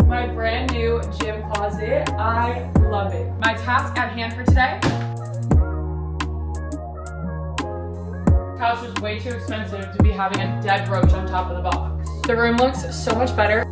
My brand new gym closet. I love it. My task at hand for today. Couch is way too expensive to be having a dead roach on top of the box. The room looks so much better.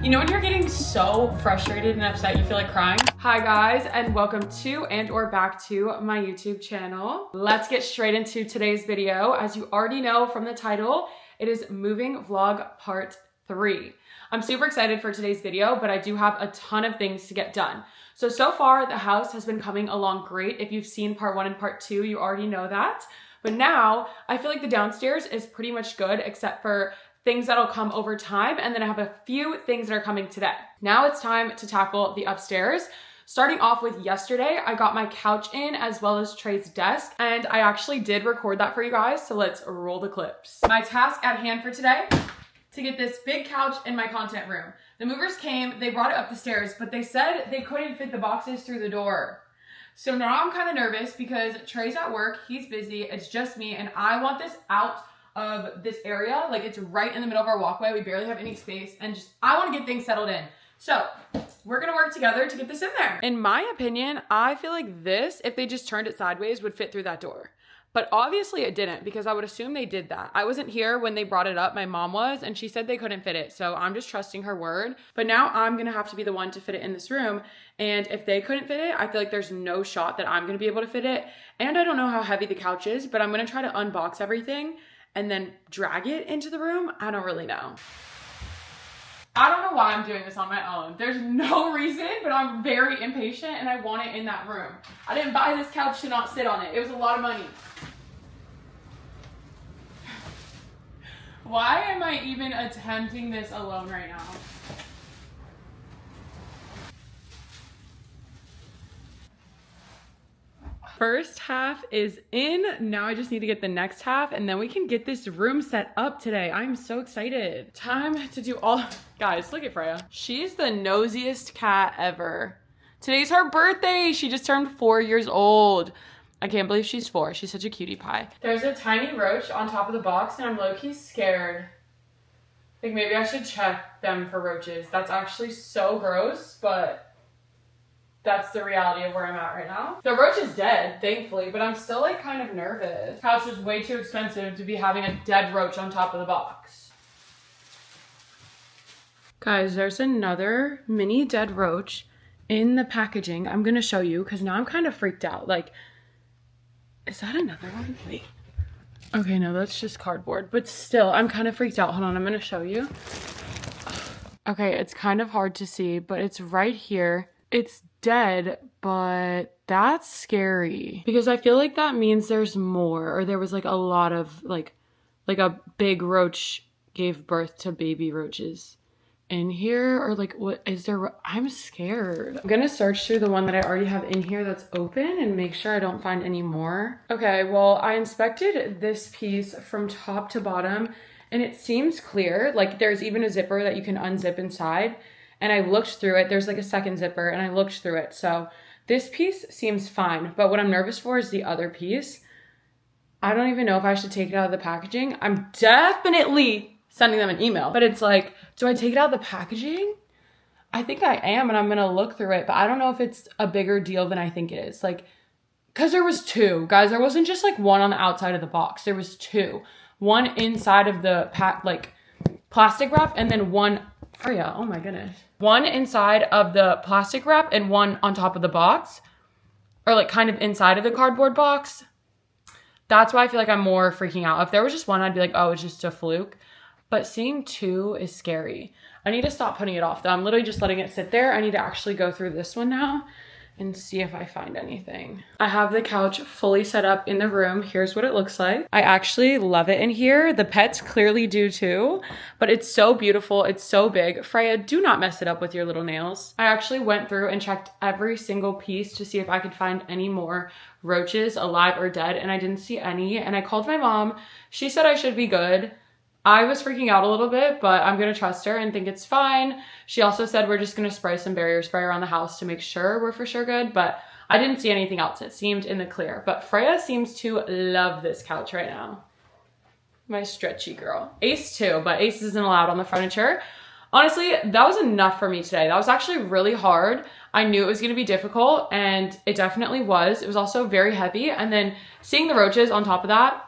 You know when you're getting so frustrated and upset you feel like crying? Hi guys, and welcome to and/or back to my YouTube channel. Let's get straight into today's video. As you already know from the title, it is moving vlog part 3. I'm super excited for today's video, but I do have a ton of things to get done. So far the house has been coming along great. If you've seen part 1 and part 2, you already know that. But now I feel like the downstairs is pretty much good except for things that'll come over time, and then I have a few things that are coming today. Now it's time to tackle the upstairs. Starting off with yesterday, I got my couch in as well as Trey's desk, and I actually did record that for you guys, so let's roll the clips. My task at hand for today, to get this big couch in my content room. The movers came, they brought it up the stairs, but they said they couldn't fit the boxes through the door. So now I'm kind of nervous because Trey's at work, he's busy, it's just me, and I want this out of this area. Like, it's right in the middle of our walkway. We barely have any space, and just I want to get things settled in. So we're gonna work together to get this in there. In my opinion, I feel like this, if they just turned it sideways, would fit through that door. But obviously it didn't, because I would assume they did that. I wasn't here when they brought it up. My mom was, and she said they couldn't fit it. So I'm just trusting her word. But now I'm gonna have to be the one to fit it in this room. And if they couldn't fit it, I feel like there's no shot that I'm gonna be able to fit it. And I don't know how heavy the couch is, but I'm gonna try to unbox everything and then drag it into the room. I don't really know. I don't know why I'm doing this on my own. There's no reason, but I'm very impatient and I want it in that room. I didn't buy this couch to not sit on it. It was a lot of money. Why am I even attempting this alone right now? First half is in. Now I just need to get the next half and then we can get this room set up today. I'm so excited. Time to do all... Guys, look at Freya. She's the nosiest cat ever. Today's her birthday. She just turned 4 years old. I can't believe she's 4. She's such a cutie pie. There's a tiny roach on top of the box and I'm low-key scared. Like, maybe I should check them for roaches. That's actually so gross, but that's the reality of where I'm at right now. The roach is dead, thankfully, but I'm still like kind of nervous. The couch is way too expensive to be having a dead roach on top of the box. Guys, there's another mini dead roach in the packaging. I'm gonna show you because now I'm kind of freaked out. Like, is that another one? Wait. Okay, no, that's just cardboard, but still, I'm kind of freaked out. Hold on, I'm gonna show you. Okay, it's kind of hard to see, but it's right here. It's dead, but that's scary because I feel like that means there's more, or there was like a lot of like a big roach gave birth to baby roaches in here, or like what is there? I'm scared. I'm gonna search through the one that I already have in here that's open and make sure I don't find any more. Okay, well, I inspected this piece from top to bottom and it seems clear. Like, there's even a zipper that you can unzip inside. And I looked through it. There's like a second zipper and I looked through it. So this piece seems fine. But what I'm nervous for is the other piece. I don't even know if I should take it out of the packaging. I'm definitely sending them an email. But it's like, do I take it out of the packaging? I think I am, and I'm going to look through it. But I don't know if it's a bigger deal than I think it is. Like, because there was 2. Guys, there wasn't just like one on the outside of the box. There was 2. One inside of the plastic wrap, and then one... Oh yeah, oh my goodness. One inside of the plastic wrap and one on top of the box, or like kind of inside of the cardboard box. That's why I feel like I'm more freaking out. If there was just one, I'd be like, oh, it's just a fluke. But seeing 2 is scary. I need to stop putting it off though. I'm literally just letting it sit there. I need to actually go through this one now and see if I find anything. I have the couch fully set up in the room. Here's what it looks like. I actually love it in here. The pets clearly do too, but it's so beautiful. It's so big. Freya, do not mess it up with your little nails. I actually went through and checked every single piece to see if I could find any more roaches, alive or dead, and I didn't see any. And I called my mom. She said I should be good. I was freaking out a little bit, but I'm gonna trust her and think it's fine. She also said we're just gonna spray some barrier spray around the house to make sure we're for sure good, but I didn't see anything else. It seemed in the clear. But Freya seems to love this couch right now. my stretchy girl. Ace too, but Ace isn't allowed on the furniture. Honestly, that was enough for me today. That was actually really hard. I knew it was gonna be difficult, and it definitely was. It was also very heavy. And then seeing the roaches on top of that,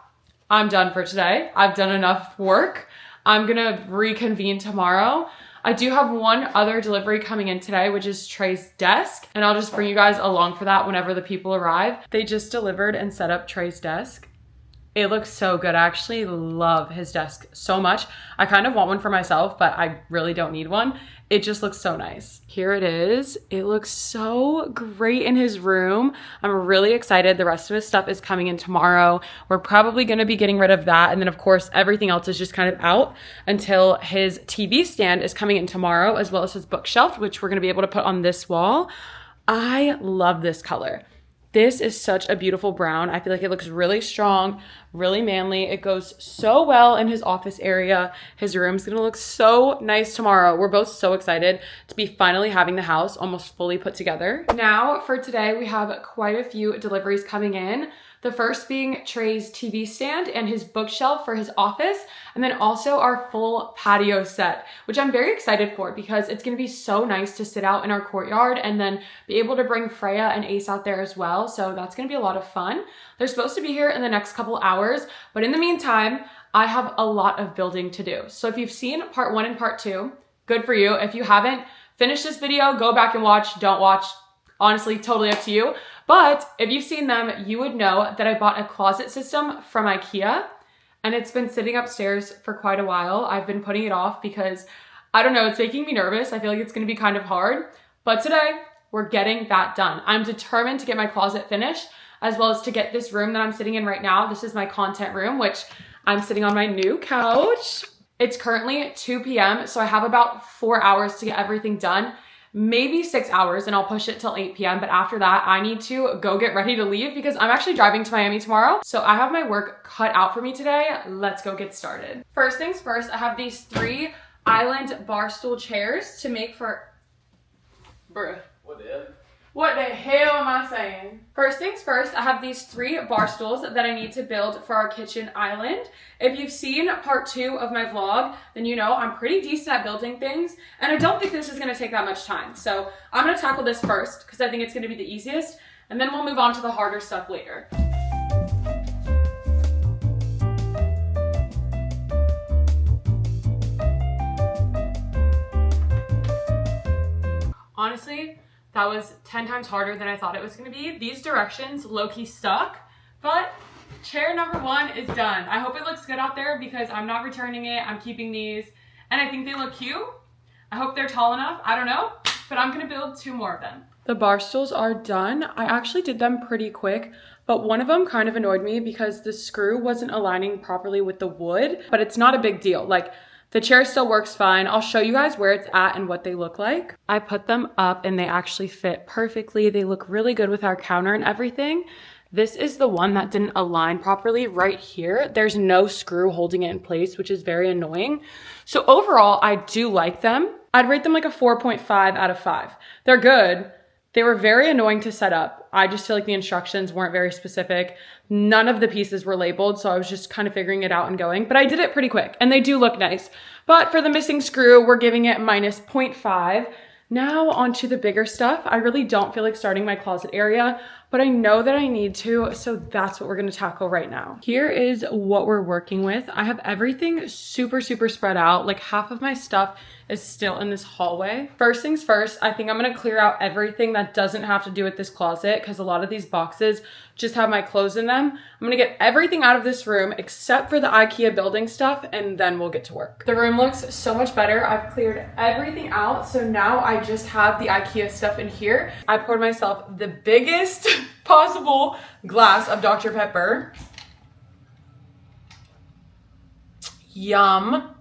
I'm done for today. I've done enough work. I'm gonna reconvene tomorrow. I do have one other delivery coming in today, which is Trey's desk, and I'll just bring you guys along for that whenever the people arrive. They just delivered and set up Trey's desk. It looks so good. I actually love his desk so much. I kind of want one for myself, but I really don't need one. It just looks so nice. Here it is. It looks so great in his room. I'm really excited. The rest of his stuff is coming in tomorrow. We're probably gonna be getting rid of that. And then of course, everything else is just kind of out until his TV stand is coming in tomorrow, as well as his bookshelf, which we're gonna be able to put on this wall. I love this color. This is such a beautiful brown. I feel like it looks really strong, really manly. It goes so well in his office area. His room's gonna look so nice tomorrow. We're both so excited to be finally having the house almost fully put together. Now for today, we have quite a few deliveries coming in. The first being Trey's TV stand and his bookshelf for his office, and then also our full patio set, which I'm very excited for because it's gonna be so nice to sit out in our courtyard and then be able to bring Freya and Ace out there as well. So that's gonna be a lot of fun. They're supposed to be here in the next couple hours, but in the meantime, I have a lot of building to do. So if you've seen part 1 and part 2, good for you. If you haven't, finish this video, go back and watch, don't watch. Honestly, totally up to you. But if you've seen them, you would know that I bought a closet system from IKEA, and it's been sitting upstairs for quite a while. I've been putting it off because, I don't know, it's making me nervous. I feel like it's gonna be kind of hard. But today, we're getting that done. I'm determined to get my closet finished, as well as to get this room that I'm sitting in right now. This is my content room, which I'm sitting on my new couch. It's currently 2 p.m., so I have about 4 hours to get everything done. Maybe 6 hours, and I'll push it till 8 p.m. But after that, I need to go get ready to leave because I'm actually driving to Miami tomorrow. So I have my work cut out for me today. Let's go get started. First things first, I have these 3 island bar stool chairs to make for... Bruh. What the hell am I saying? First things first, I have these 3 bar stools that I need to build for our kitchen island. If you've seen part 2 of my vlog, then you know I'm pretty decent at building things, and I don't think this is gonna take that much time. So I'm gonna tackle this first because I think it's gonna be the easiest, and then we'll move on to the harder stuff later. Honestly, that was 10 times harder than I thought it was gonna be. These directions low-key stuck, but chair number 1 is done. I hope it looks good out there because I'm not returning it. I'm keeping these, and I think they look cute. I hope they're tall enough. I don't know, but I'm gonna build 2 more of them. The bar stools are done. I actually did them pretty quick, but one of them kind of annoyed me because the screw wasn't aligning properly with the wood, but it's not a big deal. Like, the chair still works fine. I'll show you guys where it's at and what they look like. I put them up and they actually fit perfectly. They look really good with our counter and everything. This is the one that didn't align properly right here. There's no screw holding it in place, which is very annoying. So overall, I do like them. I'd rate them like a 4.5 out of 5. They're good. They were very annoying to set up. I just feel like the instructions weren't very specific. None of the pieces were labeled, so I was just kind of figuring it out and going, but I did it pretty quick, and they do look nice. But for the missing screw, we're giving it minus 0.5. Now onto the bigger stuff. I really don't feel like starting my closet area, but I know that I need to, so that's what we're gonna tackle right now. Here is what we're working with. I have everything super spread out. Like half of my stuff is still in this hallway. First things first, I think I'm gonna clear out everything that doesn't have to do with this closet because a lot of these boxes just have my clothes in them. I'm gonna get everything out of this room except for the IKEA building stuff, and then we'll get to work. The room looks so much better. I've cleared everything out, so now I just have the IKEA stuff in here. I poured myself the biggest possible glass of Dr. Pepper. Yum.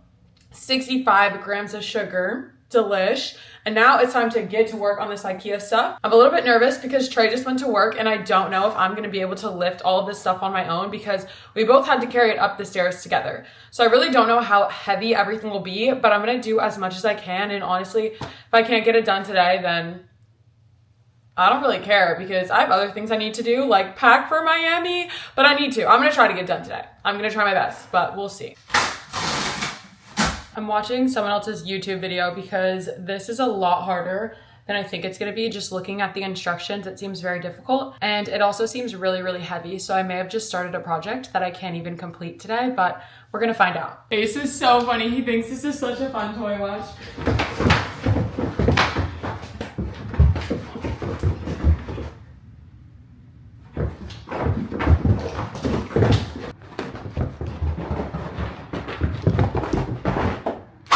65 grams of sugar. Delish. And now it's time to get to work on this IKEA stuff. I'm a little bit nervous because Trey just went to work and I don't know if I'm gonna be able to lift all of this stuff on my own because we both had to carry it up the stairs together. So I really don't know how heavy everything will be, but I'm gonna do as much as I can. And honestly, if I can't get it done today, then I don't really care because I have other things I need to do, like pack for Miami, but I need to. I'm gonna try to get done today. I'm gonna try my best, but we'll see. I'm watching someone else's YouTube video because this is a lot harder than I think it's gonna be. Just looking at the instructions, it seems very difficult. And it also seems really, really heavy. So I may have just started a project that I can't even complete today, but we're gonna find out. Ace is so funny. He thinks this is such a fun toy watch.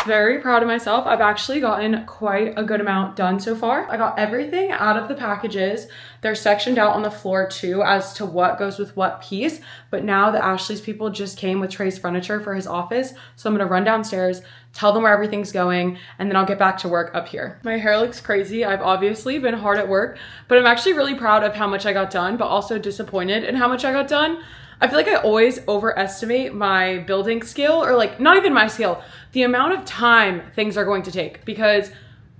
Very proud of myself. I've actually gotten quite a good amount done so far. I got everything out of the packages. They're sectioned out on the floor too as to what goes with what piece. But now the Ashley's people just came with Trey's furniture for his office. So I'm gonna run downstairs, tell them where everything's going, and then I'll get back to work up here. My hair looks crazy. I've obviously been hard at work, but I'm actually really proud of how much I got done, but also disappointed in how much I got done. I feel like I always overestimate my building skill, or like not even my skill, the amount of time things are going to take, because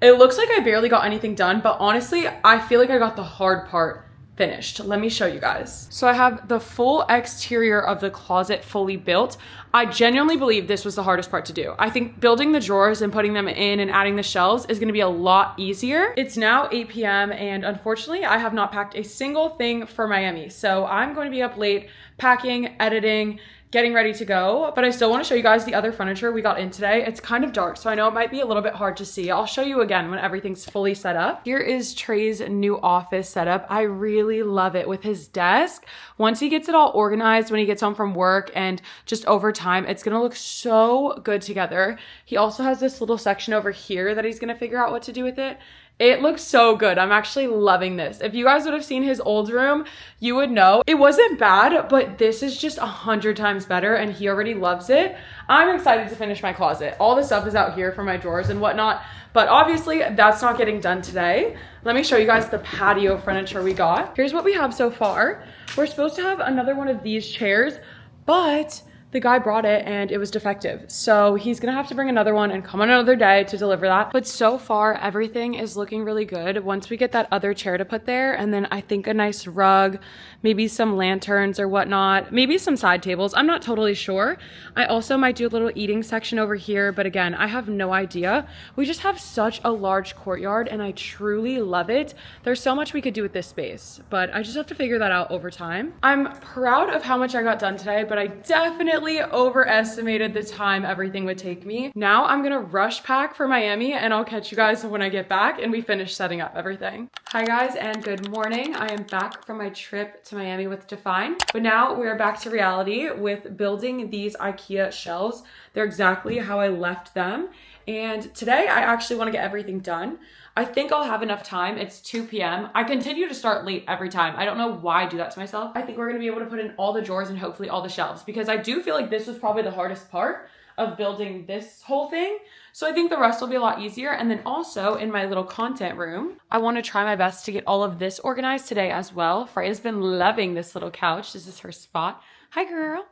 it looks like I barely got anything done, but honestly, I feel like I got the hard part finished. Let me show you guys. So I have the full exterior of the closet fully built. I genuinely believe this was the hardest part to do. I think building the drawers and putting them in and adding the shelves is gonna be a lot easier. It's now 8 p.m. and unfortunately I have not packed a single thing for Miami. So I'm going to be up late packing, editing, getting ready to go, but I still want to show you guys the other furniture we got in today. It's kind of dark, so I know it might be a little bit hard to see. I'll show you again when everything's fully set up. Here is Trey's new office setup. I really love it with his desk. Once he gets it all organized, when he gets home from work and just over time, it's gonna look so good together. He also has this little section over here that he's gonna figure out what to do with it. It looks so good. I'm actually loving this. If you guys would have seen his old room, you would know it wasn't bad, but this is just 100 times better and he already loves it. I'm excited to finish my closet. All the stuff is out here for my drawers and whatnot, but obviously that's not getting done today. Let me show you guys the patio furniture we got. Here's what we have so far. We're supposed to have another one of these chairs, but the guy brought it and it was defective. So he's gonna have to bring another one and come on another day to deliver that. But so far, everything is looking really good. Once we get that other chair to put there, and then I think a nice rug, maybe some lanterns or whatnot, maybe some side tables. I'm not totally sure. I also might do a little eating section over here, but again, I have no idea. We just have such a large courtyard and I truly love it. There's so much we could do with this space, but I just have to figure that out over time. I'm proud of how much I got done today, but I definitely overestimated the time everything would take me. Now I'm gonna rush pack for Miami and I'll catch you guys when I get back and we finish setting up everything. Hi guys and good morning. I am back from my trip to Miami with DFYNE, but now we're back to reality with building these IKEA shelves. They're exactly how I left them. And today I actually want to get everything done. I think I'll have enough time. It's 2 p.m. I continue to start late every time. I don't know why I do that to myself. I think we're going to be able to put in all the drawers and hopefully all the shelves, because I do feel like this was probably the hardest part of building this whole thing. So I think the rest will be a lot easier. And then also in my little content room, I want to try my best to get all of this organized today as well. Freya's been loving this little couch. This is her spot. Hi, girl.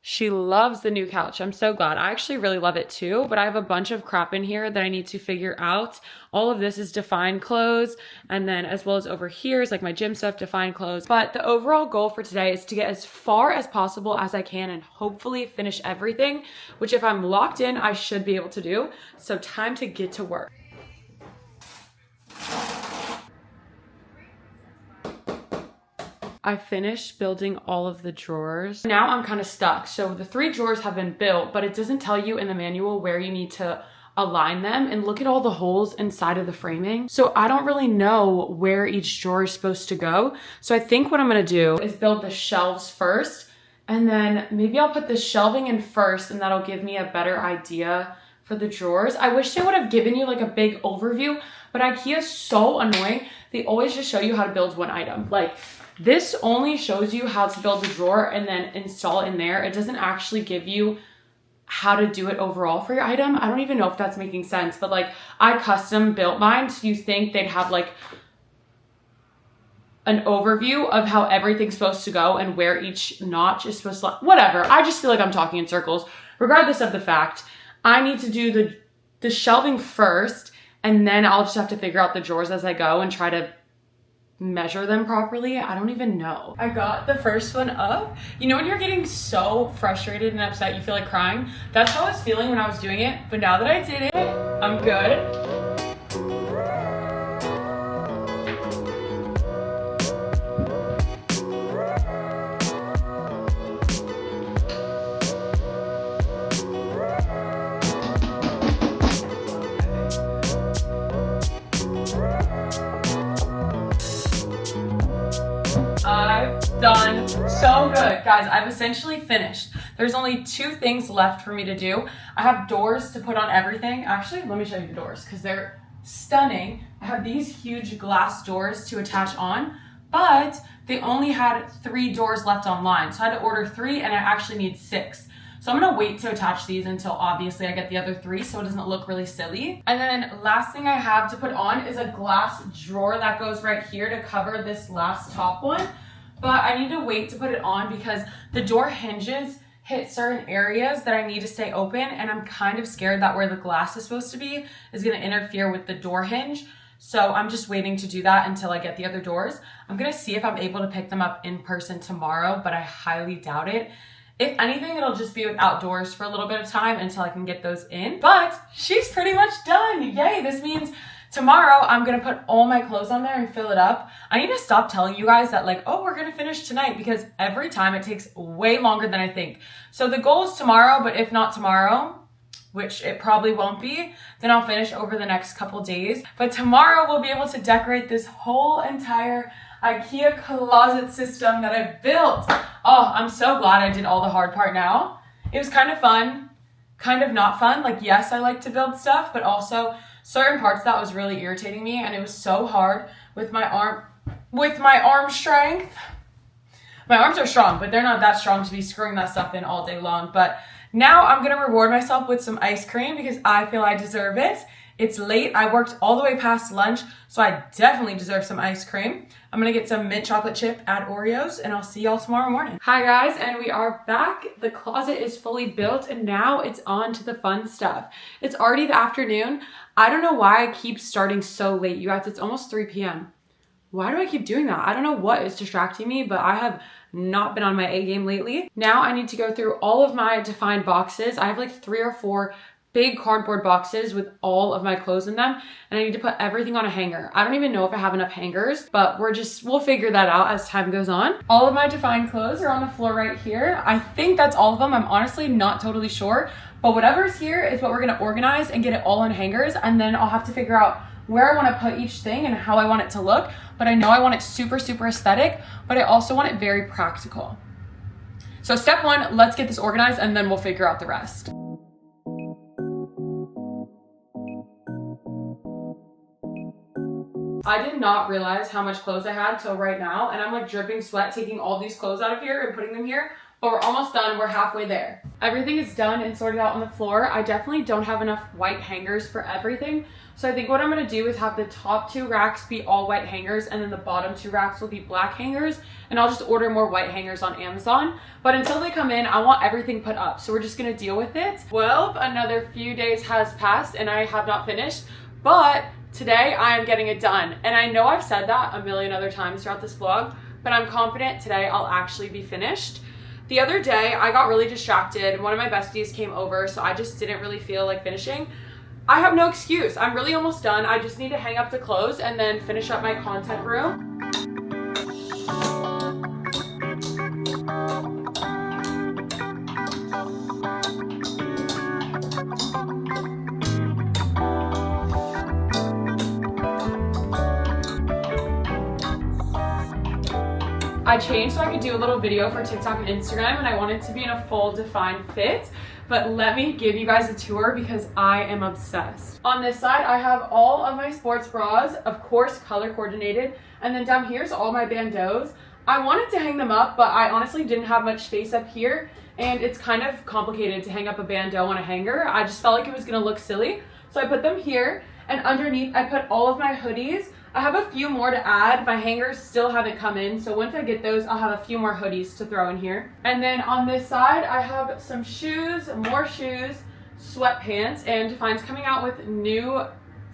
She loves the new couch. I'm so glad. I actually really love it too, but I have a bunch of crap in here that I need to figure out. All of this is DFYNE clothes, and then as well as over here is like my gym stuff, DFYNE clothes. But the overall goal for today is to get as far as possible as I can and hopefully finish everything, which if I'm locked in, I should be able to do. So time to get to work. I finished building all of the drawers. Now I'm kind of stuck. So the 3 drawers have been built, but it doesn't tell you in the manual where you need to align them, and look at all the holes inside of the framing. So I don't really know where each drawer is supposed to go. So I think what I'm gonna do is build the shelves first, and then maybe I'll put the shelving in first, and that'll give me a better idea for the drawers. I wish they would have given you like a big overview, but IKEA is so annoying. They always just show you how to build one item. Like, this only shows you how to build the drawer and then install in there. It doesn't actually give you how to do it overall for your item. I don't even know if that's making sense, but like I custom built mine. So you think they'd have like an overview of how everything's supposed to go and where each notch is supposed to, whatever. I just feel like I'm talking in circles. Regardless of the fact, I need to do the shelving first, and then I'll just have to figure out the drawers as I go and try to measure them properly. I don't even know. I got the first one up. You know when you're getting so frustrated and upset you feel like crying? That's how I was feeling when I was doing it, but now that I did it, I'm good. I've done so good. Guys, I've essentially finished. There's only 2 things left for me to do. I have doors to put on everything. Actually, let me show you the doors because they're stunning. I have these huge glass doors to attach on, but they only had 3 doors left online. So I had to order 3 and I actually need 6. So I'm gonna wait to attach these until obviously I get the other 3 so it doesn't look really silly. And then last thing I have to put on is a glass drawer that goes right here to cover this last top one. But I need to wait to put it on because the door hinges hit certain areas that I need to stay open, and I'm kind of scared that where the glass is supposed to be is gonna interfere with the door hinge. So I'm just waiting to do that until I get the other doors. I'm gonna see if I'm able to pick them up in person tomorrow, but I highly doubt it. If anything, it'll just be with outdoors for a little bit of time until I can get those in. But she's pretty much done. Yay, this means tomorrow I'm gonna put all my clothes on there and fill it up. I need to stop telling you guys that like, oh, we're gonna finish tonight, because every time it takes way longer than I think. So the goal is tomorrow, but if not tomorrow, which it probably won't be, then I'll finish over the next couple days. But tomorrow we'll be able to decorate this whole entire IKEA closet system that I built. Oh, I'm so glad I did all the hard part now. It was kind of fun, kind of not fun. Like, yes, I like to build stuff, but also certain parts that was really irritating me, and it was so hard with my arm strength. My arms are strong, but they're not that strong to be screwing that stuff in all day long. But now I'm gonna reward myself with some ice cream because I feel I deserve it. It's late. I worked all the way past lunch, so I definitely deserve some ice cream. I'm gonna get some mint chocolate chip, add Oreos, and I'll see y'all tomorrow morning. Hi guys, and we are back. The closet is fully built, and now it's on to the fun stuff. It's already the afternoon. I don't know why I keep starting so late, you guys. It's almost 3 p.m. Why do I keep doing that? I don't know what is distracting me, but I have not been on my A game lately. Now I need to go through all of my DFYNE boxes. I have like 3 or 4 big cardboard boxes with all of my clothes in them, and I need to put everything on a hanger. I don't even know if I have enough hangers, but we'll figure that out as time goes on. All of my DFYNE clothes are on the floor right here. I think that's all of them. I'm honestly not totally sure, but whatever's here is what we're gonna organize and get it all on hangers, and then I'll have to figure out where I wanna put each thing and how I want it to look. But I know I want it super, super aesthetic, but I also want it very practical. So step 1, let's get this organized, and then we'll figure out the rest. I did not realize how much clothes I had till right now, and I'm like dripping sweat taking all these clothes out of here and putting them here, but we're almost done. We're halfway there. Everything is done and sorted out on the floor. I definitely don't have enough white hangers for everything, so I think what I'm gonna do is have the top 2 racks be all white hangers, and then the bottom 2 racks will be black hangers, and I'll just order more white hangers on Amazon. But until they come in, I want everything put up, so we're just gonna deal with it. Well, another few days has passed and I have not finished, but today I am getting it done. And I know I've said that a million other times throughout this vlog, but I'm confident today I'll actually be finished. The other day I got really distracted. One of my besties came over, so I just didn't really feel like finishing. I have no excuse. I'm really almost done. I just need to hang up the clothes and then finish up my content room. I changed so I could do a little video for TikTok and Instagram, and I wanted to be in a full DFYNE fit, but let me give you guys a tour because I am obsessed. On this side, I have all of my sports bras, of course color coordinated, and then down here's all my bandeaus. I wanted to hang them up, but I honestly didn't have much space up here, and it's kind of complicated to hang up a bandeau on a hanger. I just felt like it was gonna look silly, so I put them here, and underneath I put all of my hoodies. I have a few more to add. My hangers still haven't come in, so once I get those, I'll have a few more hoodies to throw in here. And then on this side, I have some shoes, more shoes, sweatpants, and DFYNE's coming out with new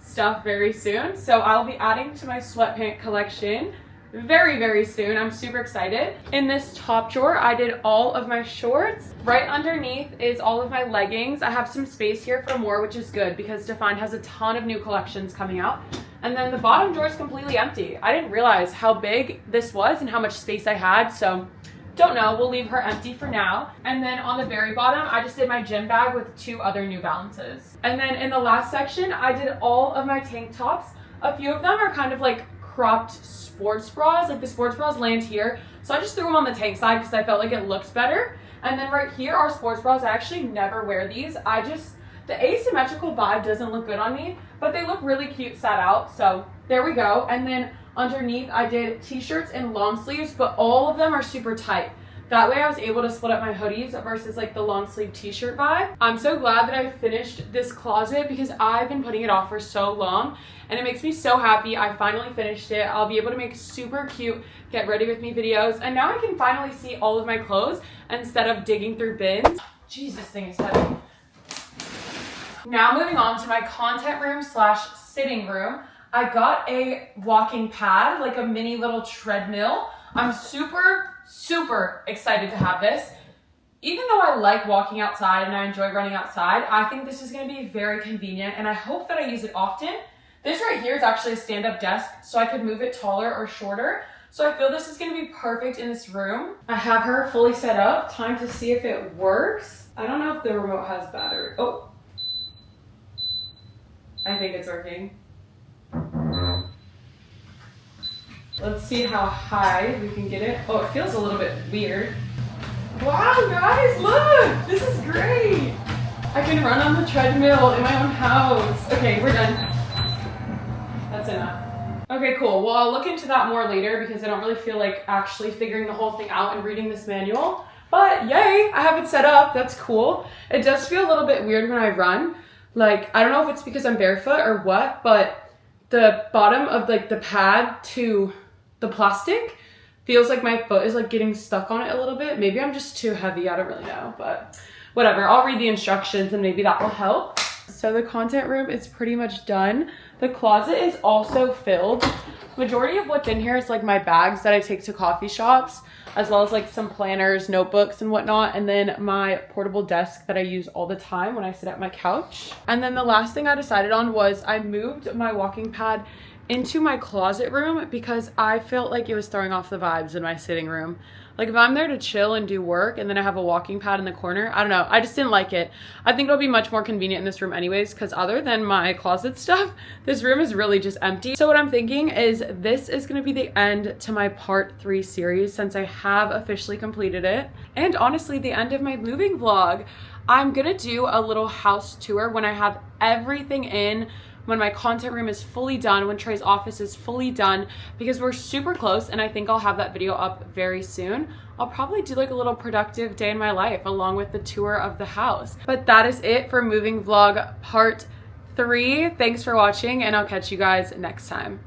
stuff very soon. So I'll be adding to my sweatpant collection very, very soon. I'm super excited. In this top drawer, I did all of my shorts. Right underneath is all of my leggings. I have some space here for more, which is good because DFYNE has a ton of new collections coming out. And then the bottom drawer is completely empty. I didn't realize how big this was and how much space I had, so don't know. We'll leave her empty for now. And then on the very bottom, I just did my gym bag with 2 other New Balances. And then in the last section, I did all of my tank tops. A few of them are kind of like cropped sports bras, like the sports bras land here, so I just threw them on the tank side because I felt like it looked better. And then right here are sports bras. I actually never wear these. The asymmetrical vibe doesn't look good on me, but they look really cute sat out, so there we go. And then underneath I did t-shirts and long sleeves, but all of them are super tight. That way I was able to split up my hoodies versus like the long sleeve t-shirt vibe. I'm so glad that I finished this closet because I've been putting it off for so long and it makes me so happy. I finally finished it. I'll be able to make super cute get ready with me videos, and now I can finally see all of my clothes instead of digging through bins. Jeez, this thing is heavy. Now moving on to my content room / sitting room. I got a walking pad, like a mini little treadmill. I'm super excited to have this. Even though I like walking outside and I enjoy running outside, I think this is going to be very convenient and I hope that I use it often. This right here is actually a stand-up desk, so I could move it taller or shorter. So I feel this is going to be perfect in this room. I have her fully set up. Time to see if it works. I don't know if the remote has battery. Oh, I think it's working. Let's see how high we can get it. Oh, it feels a little bit weird. Wow, guys, look! This is great! I can run on the treadmill in my own house. Okay, we're done. That's enough. Okay, cool. Well, I'll look into that more later because I don't really feel like actually figuring the whole thing out and reading this manual. But yay, I have it set up. That's cool. It does feel a little bit weird when I run. Like, I don't know if it's because I'm barefoot or what, but the bottom of like the pad to the plastic feels like my foot is like getting stuck on it a little bit. Maybe I'm just too heavy. I don't really know, but whatever. I'll read the instructions and maybe that will help. So the content room is pretty much done. The closet is also filled. Majority of what's in here is like my bags that I take to coffee shops, as well as like some planners, notebooks and whatnot, and then my portable desk that I use all the time when I sit at my couch. And then the last thing I decided on was I moved my walking pad into my closet room because I felt like it was throwing off the vibes in my sitting room. Like if I'm there to chill and do work and then I have a walking pad in the corner, I don't know, I just didn't like it. I think it'll be much more convenient in this room anyways, because other than my closet stuff, this room is really just empty. So what I'm thinking is this is going to be the end to my part 3 series since I have officially completed it. And honestly, the end of my moving vlog. I'm gonna do a little house tour when I have everything in, when my content room is fully done, when Trey's office is fully done, because we're super close and I think I'll have that video up very soon. I'll probably do like a little productive day in my life along with the tour of the house. But that is it for moving vlog part 3. Thanks for watching and I'll catch you guys next time.